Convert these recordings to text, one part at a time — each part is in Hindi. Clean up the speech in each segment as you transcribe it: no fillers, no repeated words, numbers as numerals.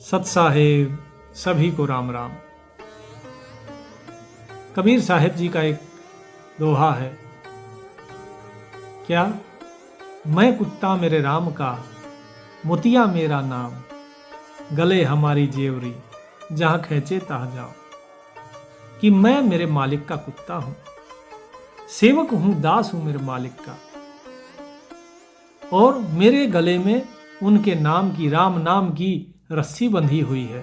सत साहेब सभी को राम राम। कबीर साहेब जी का एक दोहा है, क्या मैं कुत्ता मेरे राम का, मोतिया मेरा नाम, गले हमारी जेवरी, जहां खींचे तहाँ जाओ। कि मैं मेरे मालिक का कुत्ता हूं, सेवक हूं, दास हूं मेरे मालिक का, और मेरे गले में उनके नाम की, राम नाम की रस्सी बंधी हुई है।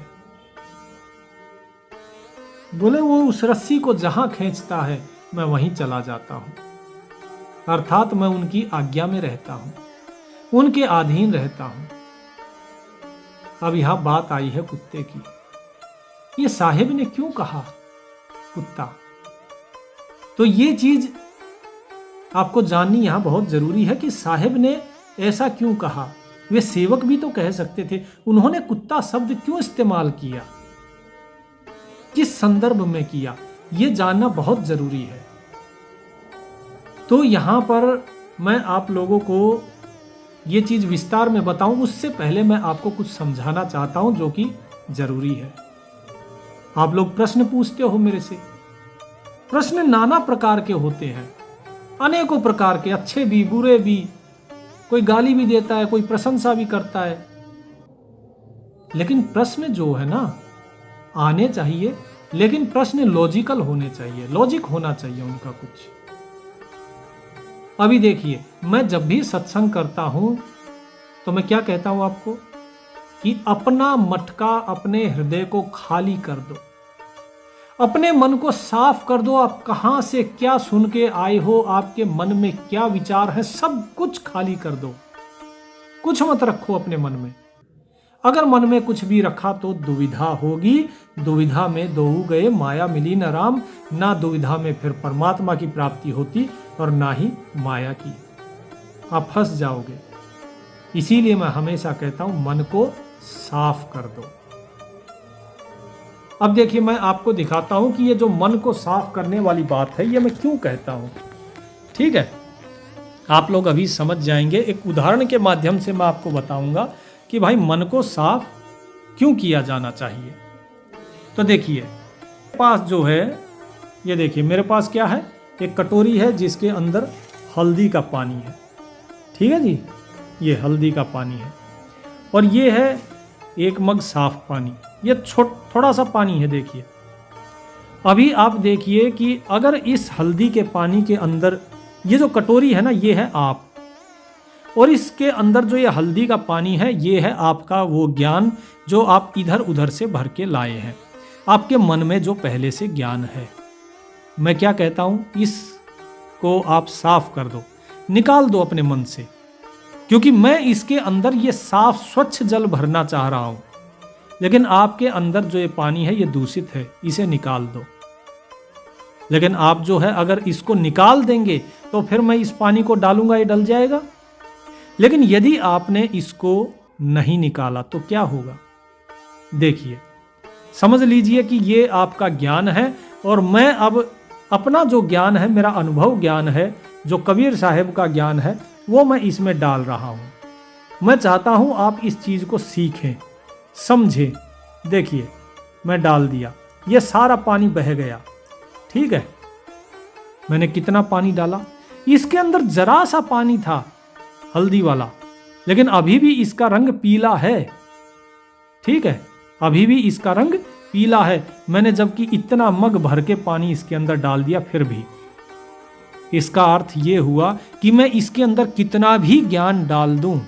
बोले वो उस रस्सी को जहां खींचता है मैं वहीं चला जाता हूं, अर्थात मैं उनकी आज्ञा में रहता हूं, उनके अधीन रहता हूं। अब यहां बात आई है कुत्ते की। ये साहिब ने क्यों कहा कुत्ता? तो ये चीज आपको जाननी यहां बहुत जरूरी है कि साहिब ने ऐसा क्यों कहा। वे सेवक भी तो कह सकते थे, उन्होंने कुत्ता शब्द क्यों इस्तेमाल किया, किस संदर्भ में किया, यह जानना बहुत जरूरी है। तो यहां पर मैं आप लोगों को यह चीज विस्तार में बताऊं, उससे पहले मैं आपको कुछ समझाना चाहता हूं जो कि जरूरी है। आप लोग प्रश्न पूछते हो मेरे से, प्रश्न नाना प्रकार के होते हैं, अनेकों प्रकार के, अच्छे भी बुरे भी, कोई गाली भी देता है, कोई प्रशंसा भी करता है। लेकिन प्रश्न जो है ना आने चाहिए, लेकिन प्रश्न लॉजिकल होने चाहिए, लॉजिक होना चाहिए उनका कुछ। अभी देखिए, मैं जब भी सत्संग करता हूं तो मैं क्या कहता हूं आपको कि अपना मटका, अपने हृदय को खाली कर दो, अपने मन को साफ कर दो। आप कहां से क्या सुन के आए हो, आपके मन में क्या विचार है, सब कुछ खाली कर दो, कुछ मत रखो अपने मन में। अगर मन में कुछ भी रखा तो दुविधा होगी, दुविधा में दोहु गए माया मिली न राम। ना दुविधा में फिर परमात्मा की प्राप्ति होती और ना ही माया की, आप फंस जाओगे। इसीलिए मैं हमेशा कहता हूं मन को साफ कर दो। अब देखिए, मैं आपको दिखाता हूं कि ये जो मन को साफ करने वाली बात है, ये मैं क्यों कहता हूं। ठीक है, आप लोग अभी समझ जाएंगे। एक उदाहरण के माध्यम से मैं आपको बताऊंगा कि भाई मन को साफ क्यों किया जाना चाहिए। तो देखिए, पास जो है, ये देखिए मेरे पास क्या है, एक कटोरी है जिसके अंदर हल्दी का पानी है। ठीक है जी, ये हल्दी का पानी है, और ये है एक मग साफ पानी, ये थोड़ा सा पानी है। देखिए, अभी आप देखिए कि अगर इस हल्दी के पानी के अंदर ये जो कटोरी है ना, ये है आप, और इसके अंदर जो ये हल्दी का पानी है, ये है आपका वो ज्ञान जो आप इधर उधर से भर के लाए हैं, आपके मन में जो पहले से ज्ञान है। मैं क्या कहता हूं, इसको आप साफ कर दो, निकाल दो अपने मन से, क्योंकि मैं इसके अंदर ये साफ स्वच्छ जल भरना चाह रहा हूं। लेकिन आपके अंदर जो ये पानी है ये दूषित है, इसे निकाल दो। लेकिन आप जो है अगर इसको निकाल देंगे तो फिर मैं इस पानी को डालूंगा, ये डल जाएगा। लेकिन यदि आपने इसको नहीं निकाला तो क्या होगा, देखिए, समझ लीजिए कि ये आपका ज्ञान है, और मैं अब अपना जो ज्ञान है, मेरा अनुभव ज्ञान है, जो कबीर साहब का ज्ञान है, वो मैं इसमें डाल रहा हूं। मैं चाहता हूं आप इस चीज को सीखें, समझें। देखिए, मैं डाल दिया, ये सारा पानी बह गया। ठीक है, मैंने कितना पानी डाला, इसके अंदर जरा सा पानी था हल्दी वाला, लेकिन अभी भी इसका रंग पीला है। ठीक है, अभी भी इसका रंग पीला है। मैंने जबकि इतना मग भर के पानी इसके अंदर डाल दिया, फिर भी। इसका अर्थ ये हुआ कि मैं इसके अंदर कितना भी ज्ञान डाल दूं,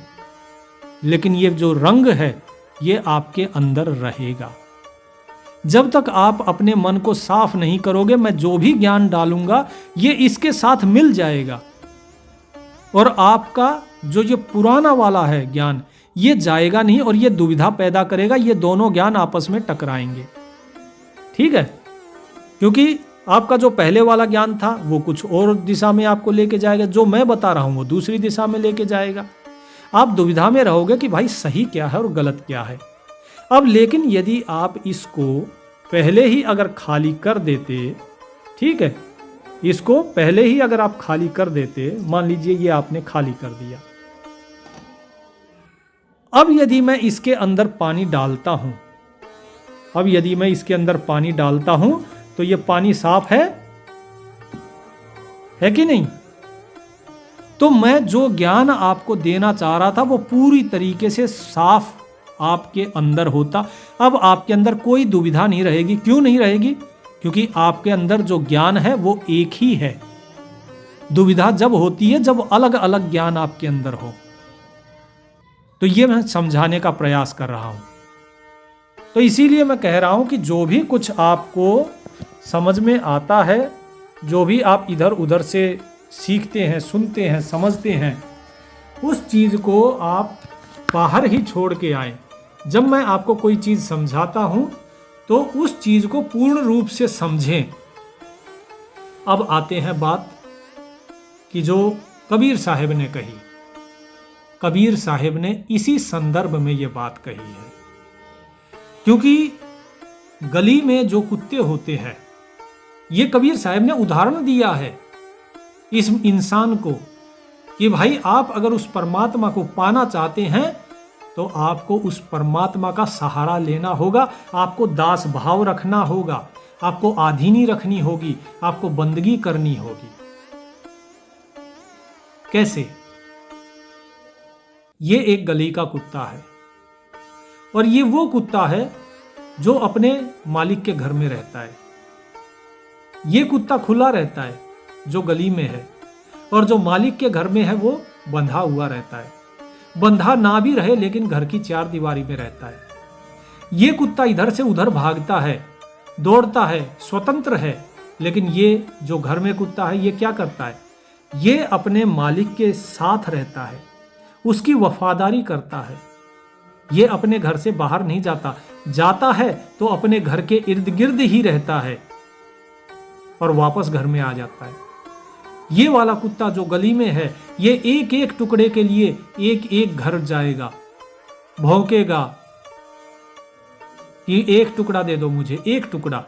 लेकिन ये जो रंग है ये आपके अंदर रहेगा। जब तक आप अपने मन को साफ नहीं करोगे, मैं जो भी ज्ञान डालूंगा ये इसके साथ मिल जाएगा, और आपका जो ये पुराना वाला है ज्ञान, ये जाएगा नहीं, और ये दुविधा पैदा करेगा। ये दोनों ज्ञान आपस में टकराएंगे। ठीक है, क्योंकि आपका जो पहले वाला ज्ञान था वो कुछ और दिशा में आपको लेके जाएगा, जो मैं बता रहा हूं वो दूसरी दिशा में लेके जाएगा। आप दुविधा में रहोगे कि भाई सही क्या है और गलत क्या है। अब लेकिन यदि आप इसको पहले ही अगर खाली कर देते, ठीक है, इसको पहले ही अगर आप खाली कर देते, मान लीजिए ये आपने खाली कर दिया, अब यदि मैं इसके अंदर पानी डालता हूं, अब यदि मैं इसके अंदर पानी डालता हूं तो यह पानी साफ है कि नहीं? तो मैं जो ज्ञान आपको देना चाह रहा था वो पूरी तरीके से साफ आपके अंदर होता। अब आपके अंदर कोई दुविधा नहीं रहेगी। क्यों नहीं रहेगी? क्योंकि आपके अंदर जो ज्ञान है वो एक ही है। दुविधा जब होती है जब अलग अलग ज्ञान आपके अंदर हो। तो ये मैं समझाने का प्रयास कर रहा हूं। तो इसीलिए मैं कह रहा हूं कि जो भी कुछ आपको समझ में आता है, जो भी आप इधर उधर से सीखते हैं, सुनते हैं, समझते हैं, उस चीज को आप बाहर ही छोड़ के आए। जब मैं आपको कोई चीज समझाता हूं तो उस चीज को पूर्ण रूप से समझें। अब आते हैं बात कि जो कबीर साहब ने कही। कबीर साहब ने इसी संदर्भ में ये बात कही है, क्योंकि गली में जो कुत्ते होते हैं, ये कबीर साहब ने उदाहरण दिया है इस इंसान को कि भाई आप अगर उस परमात्मा को पाना चाहते हैं तो आपको उस परमात्मा का सहारा लेना होगा, आपको दास भाव रखना होगा, आपको आधीनी रखनी होगी, आपको बंदगी करनी होगी। कैसे? ये एक गली का कुत्ता है और ये वो कुत्ता है जो अपने मालिक के घर में रहता है। ये कुत्ता खुला रहता है जो गली में है, और जो मालिक के घर में है वो बंधा हुआ रहता है। बंधा ना भी रहे लेकिन घर की चार दीवारी में रहता है। ये कुत्ता इधर से उधर भागता है, दौड़ता है, स्वतंत्र है, लेकिन ये जो घर में कुत्ता है ये क्या करता है? ये अपने मालिक के साथ रहता है, उसकी वफादारी करता है। ये अपने घर से बाहर नहीं जाता, जाता है तो अपने घर के इर्द गिर्द ही रहता है और वापस घर में आ जाता है। ये वाला कुत्ता जो गली में है, ये एक एक टुकड़े के लिए एक एक घर जाएगा, भौंकेगा कि एक टुकड़ा दे दो मुझे, एक टुकड़ा।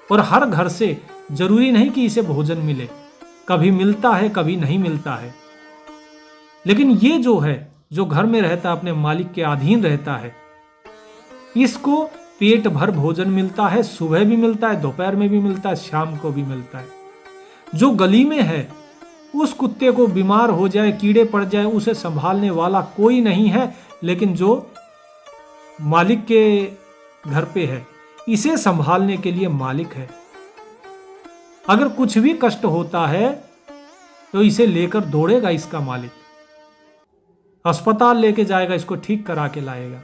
और हर घर से जरूरी नहीं कि इसे भोजन मिले, कभी मिलता है कभी नहीं मिलता है, लेकिन ये जो है, जो घर में रहता है, अपने मालिक के अधीन रहता है, इसको पेट भर भोजन मिलता है। सुबह भी मिलता है, दोपहर में भी मिलता है, शाम को भी मिलता है। जो गली में है उस कुत्ते को बीमार हो जाए, कीड़े पड़ जाए, उसे संभालने वाला कोई नहीं है, लेकिन जो मालिक के घर पे है इसे संभालने के लिए मालिक है। अगर कुछ भी कष्ट होता है तो इसे लेकर दौड़ेगा इसका मालिक, अस्पताल लेके जाएगा, इसको ठीक करा के लाएगा।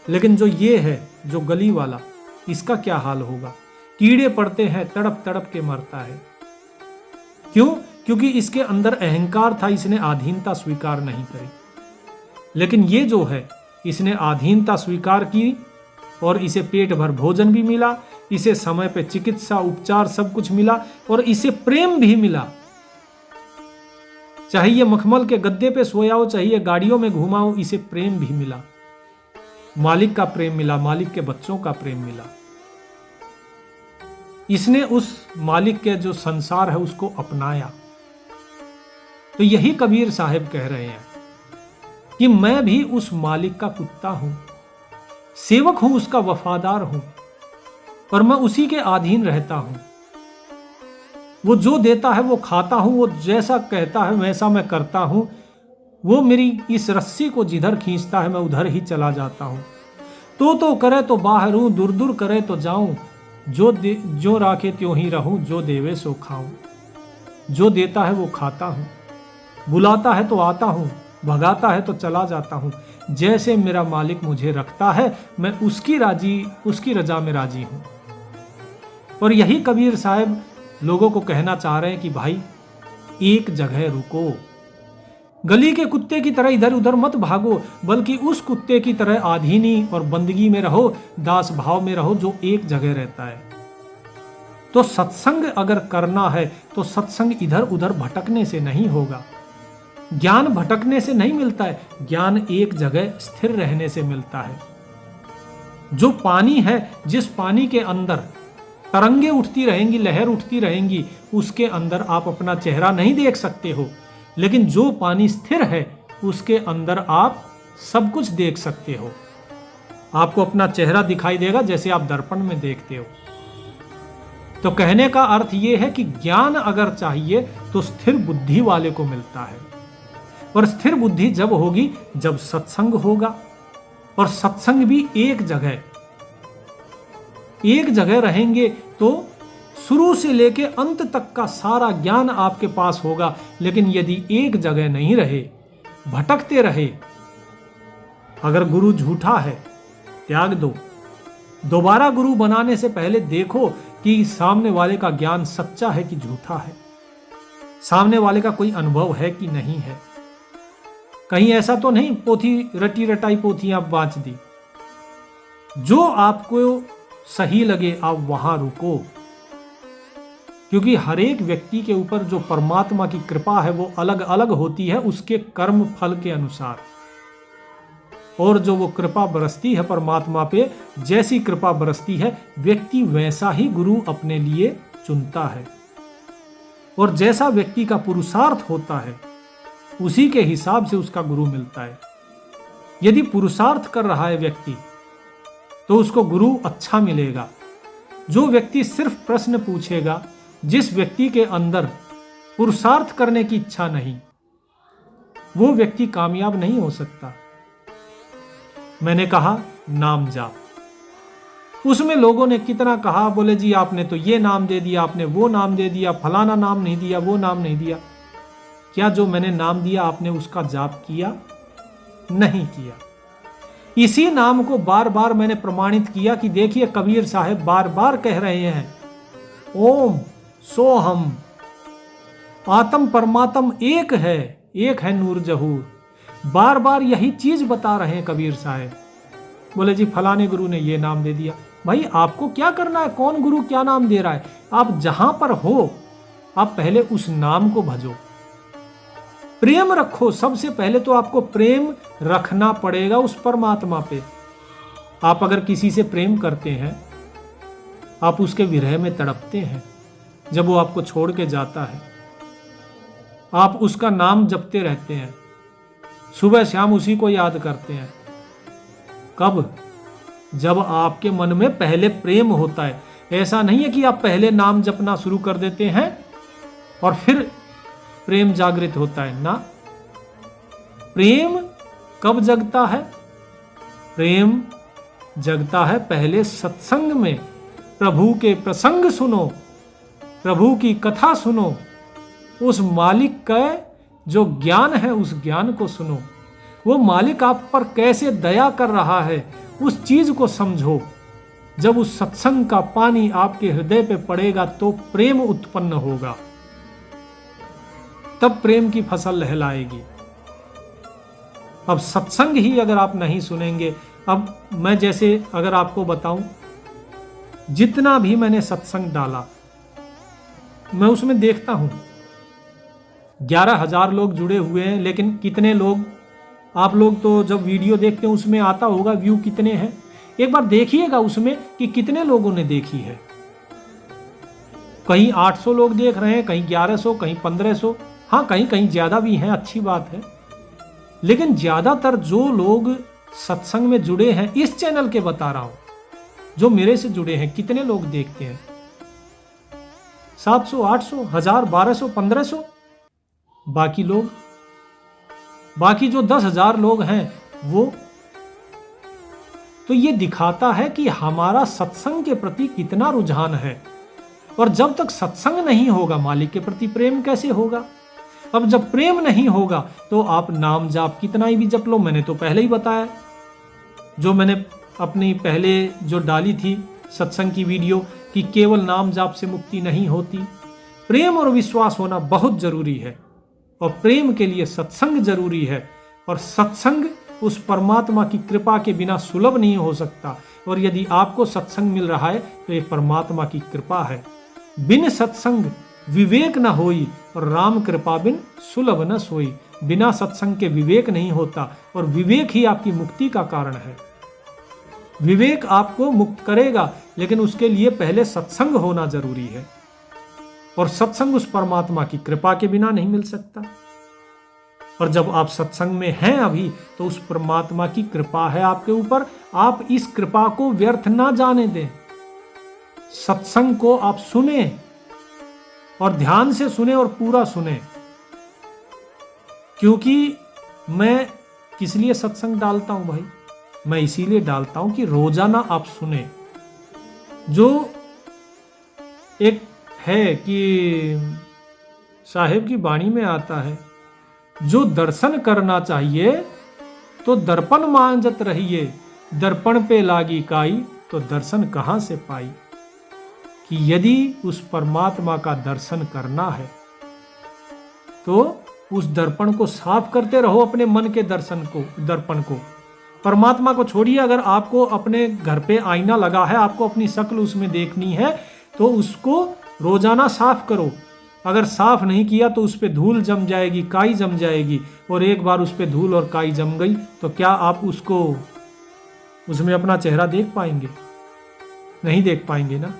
लेकिन जो ये है, जो गली वाला, इसका क्या हाल होगा? कीड़े पड़ते हैं, तड़प तड़प के मरता है। क्यों? क्योंकि इसके अंदर अहंकार था, इसने आधीनता स्वीकार नहीं करी। लेकिन ये जो है, इसने आधीनता स्वीकार की और इसे पेट भर भोजन भी मिला, इसे समय पे चिकित्सा उपचार सब कुछ मिला, और इसे प्रेम भी मिला। चाहे ये मखमल के गद्दे पे सोया हो, चाहे ये गाड़ियों में घुमा हो, इसे प्रेम भी मिला। मालिक का प्रेम मिला, मालिक के बच्चों का प्रेम मिला। इसने उस मालिक के जो संसार है उसको अपनाया। तो यही कबीर साहब कह रहे हैं कि मैं भी उस मालिक का कुत्ता हूं, सेवक हूं, उसका वफादार हूं, और मैं उसी के अधीन रहता हूं। वो जो देता है वो खाता हूं, वो जैसा कहता है वैसा मैं करता हूं। वो मेरी इस रस्सी को जिधर खींचता है मैं उधर ही चला जाता हूं। तो करे तो बाहर हूं, दूर दूर करे तो जाऊं, जो राखे त्यों ही रहूं, जो देवे सो खाऊं। जो देता है वो खाता हूं, बुलाता है तो आता हूं, भगाता है तो चला जाता हूं। जैसे मेरा मालिक मुझे रखता है मैं उसकी रजा में राजी हूं। और यही कबीर साहब लोगों को कहना चाह रहे हैं कि भाई एक जगह रुको, गली के कुत्ते की तरह इधर उधर मत भागो, बल्कि उस कुत्ते की तरह आधीनी और बंदगी में रहो, दास भाव में रहो, जो एक जगह रहता है। तो सत्संग अगर करना है तो सत्संग इधर उधर भटकने से नहीं होगा, ज्ञान भटकने से नहीं मिलता है, ज्ञान एक जगह स्थिर रहने से मिलता है। जो पानी है, जिस पानी के अंदर तरंगे उठती रहेंगी, लहर उठती रहेंगी, उसके अंदर आप अपना चेहरा नहीं देख सकते हो, लेकिन जो पानी स्थिर है उसके अंदर आप सब कुछ देख सकते हो। आपको अपना चेहरा दिखाई देगा जैसे आप दर्पण में देखते हो। तो कहने का अर्थ यह है कि ज्ञान अगर चाहिए तो स्थिर बुद्धि वाले को मिलता है। और स्थिर बुद्धि जब होगी जब सत्संग होगा, और सत्संग भी एक जगह रहेंगे तो शुरू से लेके अंत तक का सारा ज्ञान आपके पास होगा। लेकिन यदि एक जगह नहीं रहे, भटकते रहे, अगर गुरु झूठा है त्याग दो। दोबारा गुरु बनाने से पहले देखो कि सामने वाले का ज्ञान सच्चा है कि झूठा है, सामने वाले का कोई अनुभव है कि नहीं है। कहीं ऐसा तो नहीं पोथी रटी रटाई पोथियां बांच दी। जो आपको सही लगे आप वहां रुको, क्योंकि हर एक व्यक्ति के ऊपर जो परमात्मा की कृपा है वो अलग अलग होती है उसके कर्म फल के अनुसार। और जो वो कृपा बरसती है परमात्मा पे, जैसी कृपा बरसती है व्यक्ति वैसा ही गुरु अपने लिए चुनता है। और जैसा व्यक्ति का पुरुषार्थ होता है उसी के हिसाब से उसका गुरु मिलता है। यदि पुरुषार्थ कर रहा है व्यक्ति तो उसको गुरु अच्छा मिलेगा। जो व्यक्ति सिर्फ प्रश्न पूछेगा, जिस व्यक्ति के अंदर पुरुषार्थ करने की इच्छा नहीं, वो व्यक्ति कामयाब नहीं हो सकता। मैंने कहा नाम जाप, उसमें लोगों ने कितना कहा, बोले जी आपने तो ये नाम दे दिया, आपने वो नाम दे दिया, फलाना नाम नहीं दिया, वो नाम नहीं दिया। क्या जो मैंने नाम दिया आपने उसका जाप किया? नहीं किया। इसी नाम को बार बार मैंने प्रमाणित किया कि देखिए कबीर साहब बार बार कह रहे हैं ओम सोहम, आत्म परमात्म एक है नूर जहूर। बार बार यही चीज बता रहे हैं कबीर साहब। बोले जी फलाने गुरु ने ये नाम दे दिया। भाई आपको क्या करना है, कौन गुरु क्या नाम दे रहा है? आप जहां पर हो आप पहले उस नाम को भजो, प्रेम रखो। सबसे पहले तो आपको प्रेम रखना पड़ेगा उस परमात्मा पे। आप अगर किसी से प्रेम करते हैं, आप उसके विरह में तड़पते हैं, जब वो आपको छोड़ के जाता है आप उसका नाम जपते रहते हैं, सुबह शाम उसी को याद करते हैं। कब? जब आपके मन में पहले प्रेम होता है। ऐसा नहीं है कि आप पहले नाम जपना शुरू कर देते हैं और फिर प्रेम जागृत होता है ना। प्रेम कब जगता है? प्रेम जगता है पहले सत्संग में। प्रभु के प्रसंग सुनो, प्रभु की कथा सुनो, उस मालिक का जो ज्ञान है उस ज्ञान को सुनो। वो मालिक आप पर कैसे दया कर रहा है उस चीज को समझो। जब उस सत्संग का पानी आपके हृदय पे पड़ेगा तो प्रेम उत्पन्न होगा, तब प्रेम की फसल लहलाएगी। अब सत्संग ही अगर आप नहीं सुनेंगे, अब मैं जैसे अगर आपको बताऊं, जितना भी मैंने सत्संग डाला मैं उसमें देखता हूं 11,000 लोग जुड़े हुए हैं, लेकिन कितने लोग, आप लोग तो जब वीडियो देखते हैं उसमें आता होगा व्यू कितने हैं। एक बार देखिएगा उसमें कि कितने लोगों ने देखी है। कहीं 800 लोग देख रहे हैं, कहीं 1100, कहीं 1500, हाँ कहीं कहीं ज्यादा भी हैं, अच्छी बात है। लेकिन ज्यादातर जो लोग सत्संग में जुड़े हैं, इस चैनल के बता रहा हूं, जो मेरे से जुड़े हैं, कितने लोग देखते हैं? 700, 800, 1000, 1200, 1500। बाकी लोग, बाकी जो 10,000 लोग हैं वो, तो ये दिखाता है कि हमारा सत्संग के प्रति कितना रुझान है। और जब तक सत्संग नहीं होगा मालिक के प्रति प्रेम कैसे होगा? अब जब प्रेम नहीं होगा तो आप नाम जाप कितना ही भी जप लो। मैंने तो पहले ही बताया, जो मैंने अपनी पहले जो डाली थी सत्संग की वीडियो, कि केवल नाम जाप से मुक्ति नहीं होती। प्रेम और विश्वास होना बहुत जरूरी है, और प्रेम के लिए सत्संग जरूरी है। और सत्संग उस परमात्मा की कृपा के बिना सुलभ नहीं हो सकता। और यदि आपको सत्संग मिल रहा है तो ये परमात्मा की कृपा है। बिन सत्संग विवेक न होई, और राम कृपा बिन सुलभ न सोई। बिना सत्संग के विवेक नहीं होता, और विवेक ही आपकी मुक्ति का कारण है। विवेक आपको मुक्त करेगा, लेकिन उसके लिए पहले सत्संग होना जरूरी है। और सत्संग उस परमात्मा की कृपा के बिना नहीं मिल सकता। और जब आप सत्संग में हैं अभी, तो उस परमात्मा की कृपा है आपके ऊपर। आप इस कृपा को व्यर्थ ना जाने दें। सत्संग को आप सुने और ध्यान से सुने और पूरा सुने, क्योंकि मैं किस लिए सत्संग डालता हूं भाई? मैं इसीलिए डालता हूं कि रोजाना आप सुने। जो एक है कि साहिब की वाणी में आता है, जो दर्शन करना चाहिए तो दर्पण मांजत रहिए, दर्पण पे लागी काई तो दर्शन कहां से पाई। कि यदि उस परमात्मा का दर्शन करना है तो उस दर्पण को साफ करते रहो, अपने मन के दर्पण को। परमात्मा को छोड़िए, अगर आपको अपने घर पे आईना लगा है, आपको अपनी शक्ल उसमें देखनी है, तो उसको रोजाना साफ करो। अगर साफ नहीं किया तो उस पर धूल जम जाएगी, काई जम जाएगी, और एक बार उस पर धूल और काई जम गई तो क्या आप उसमें अपना चेहरा देख पाएंगे? नहीं देख पाएंगे ना।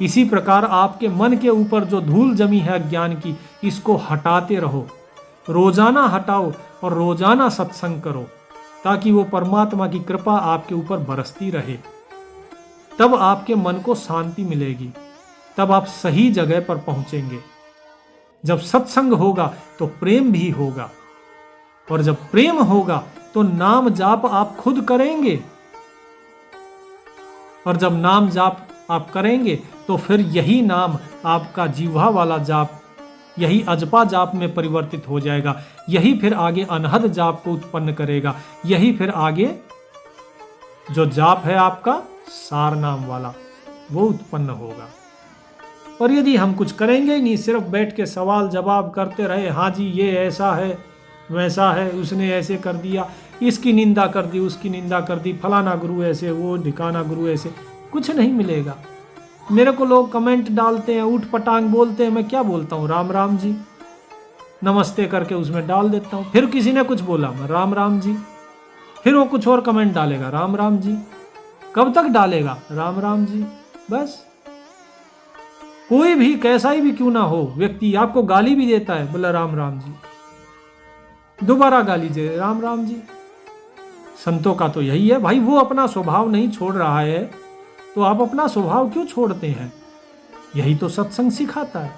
इसी प्रकार आपके मन के ऊपर जो धूल जमी है अज्ञान की, इसको हटाते रहो, रोजाना हटाओ और रोजाना सत्संग करो, ताकि वो परमात्मा की कृपा आपके ऊपर बरसती रहे। तब आपके मन को शांति मिलेगी, तब आप सही जगह पर पहुंचेंगे। जब सत्संग होगा तो प्रेम भी होगा, और जब प्रेम होगा तो नाम जाप आप खुद करेंगे, और जब नाम जाप आप करेंगे तो फिर यही नाम आपका जिह्वा वाला जाप, यही अजपा जाप में परिवर्तित हो जाएगा। यही फिर आगे अनहद जाप को उत्पन्न करेगा। यही फिर आगे जो जाप है आपका सार नाम वाला, वो उत्पन्न होगा। और यदि हम कुछ करेंगे ही नहीं, सिर्फ बैठ के सवाल जवाब करते रहे, हाँ जी ये ऐसा है वैसा है, उसने ऐसे कर दिया, इसकी निंदा कर दी, उसकी निंदा कर दी, फलाना गुरु ऐसे, वो ढिकाना गुरु ऐसे, कुछ नहीं मिलेगा। मेरे को लोग कमेंट डालते हैं, ऊट पटांग बोलते हैं, मैं क्या बोलता हूँ? राम राम जी, नमस्ते करके उसमें डाल देता हूँ। फिर किसी ने कुछ बोला, मैं राम राम जी, फिर वो कुछ और कमेंट डालेगा, राम राम जी। कब तक डालेगा? राम राम जी। बस। कोई भी कैसा ही भी क्यों ना हो व्यक्ति, आपको गाली भी देता है, बोला राम राम जी, दोबारा गाली दे, राम राम जी। संतों का तो यही है भाई, वो अपना स्वभाव नहीं छोड़ रहा है तो आप अपना स्वभाव क्यों छोड़ते हैं? यही तो सत्संग सिखाता है।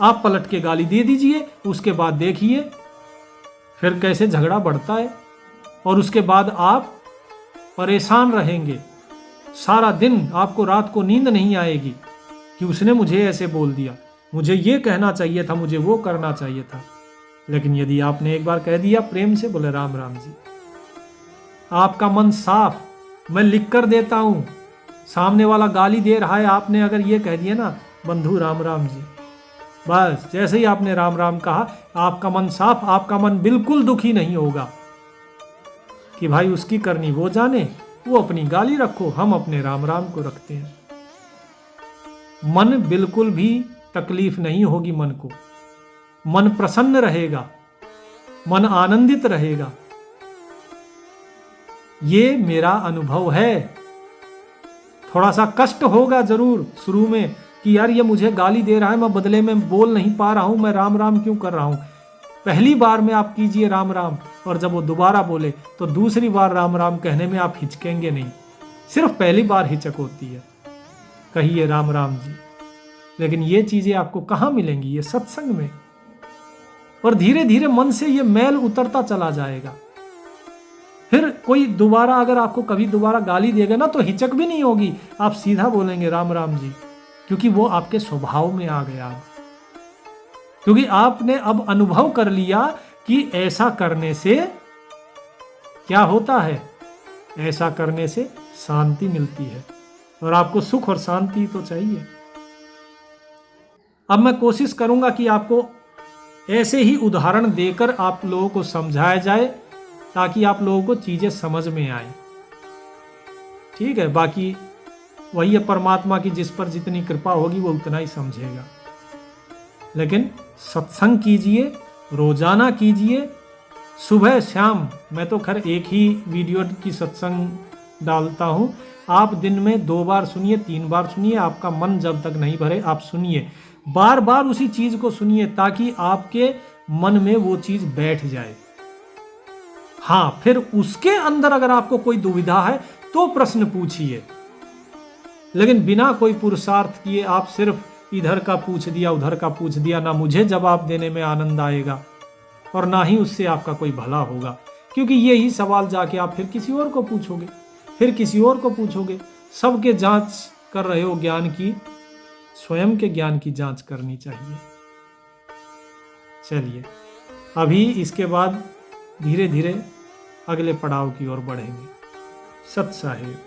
आप पलट के गाली दे दीजिए, उसके बाद देखिए फिर कैसे झगड़ा बढ़ता है, और उसके बाद आप परेशान रहेंगे सारा दिन। आपको रात को नींद नहीं आएगी कि उसने मुझे ऐसे बोल दिया, मुझे ये कहना चाहिए था, मुझे वो करना चाहिए था। लेकिन यदि आपने एक बार कह दिया प्रेम से, बोले राम राम जी, आपका मन साफ, मैं लिख कर देता हूं। सामने वाला गाली दे रहा है, आपने अगर ये कह दिया ना, बंधु राम राम जी, बस जैसे ही आपने राम राम कहा, आपका मन साफ, आपका मन बिल्कुल दुखी नहीं होगा कि भाई उसकी करनी वो जाने, वो अपनी गाली रखो, हम अपने राम राम को रखते हैं। मन बिल्कुल भी तकलीफ नहीं होगी, मन को, मन प्रसन्न रहेगा, मन आनंदित रहेगा। ये मेरा अनुभव है। थोड़ा सा कष्ट होगा जरूर शुरू में कि यार ये मुझे गाली दे रहा है, मैं बदले में बोल नहीं पा रहा हूं, मैं राम राम क्यों कर रहा हूं। पहली बार में आप कीजिए राम राम, और जब वो दोबारा बोले तो दूसरी बार राम राम कहने में आप हिचकेंगे नहीं। सिर्फ पहली बार हिचक होती है, कहिए राम राम जी। लेकिन ये चीजें आपको कहाँ मिलेंगी? ये सत्संग में। और धीरे धीरे मन से ये मैल उतरता चला जाएगा। फिर कोई दोबारा अगर आपको कभी दोबारा गाली देगा ना, तो हिचक भी नहीं होगी, आप सीधा बोलेंगे राम राम जी, क्योंकि वो आपके स्वभाव में आ गया। क्योंकि आपने अब अनुभव कर लिया कि ऐसा करने से क्या होता है, ऐसा करने से शांति मिलती है, और आपको सुख और शांति तो चाहिए। अब मैं कोशिश करूंगा कि आपको ऐसे ही उदाहरण देकर आप लोगों को समझाया जाए, ताकि आप लोगों को चीजें समझ में आए। ठीक है, बाकी वही है, परमात्मा की जिस पर जितनी कृपा होगी वो उतना ही समझेगा। लेकिन सत्संग कीजिए, रोजाना कीजिए, सुबह शाम। मैं तो खैर एक ही वीडियो की सत्संग डालता हूँ, आप दिन में 2 बार सुनिए, 3 बार सुनिए, आपका मन जब तक नहीं भरे आप सुनिए, बार बार उसी चीज को सुनिए, ताकि आपके मन में वो चीज बैठ जाए। हाँ, फिर उसके अंदर अगर आपको कोई दुविधा है तो प्रश्न पूछिए, लेकिन बिना कोई पुरुषार्थ किए आप सिर्फ इधर का पूछ दिया उधर का पूछ दिया, ना मुझे जवाब देने में आनंद आएगा और ना ही उससे आपका कोई भला होगा, क्योंकि यही सवाल जाके आप फिर किसी और को पूछोगे, फिर किसी और को पूछोगे। सबके जांच कर रहे हो ज्ञान की, स्वयं के ज्ञान की जांच करनी चाहिए। चलिए, अभी इसके बाद धीरे धीरे अगले पड़ाव की ओर बढ़ेंगे। सत साहिब।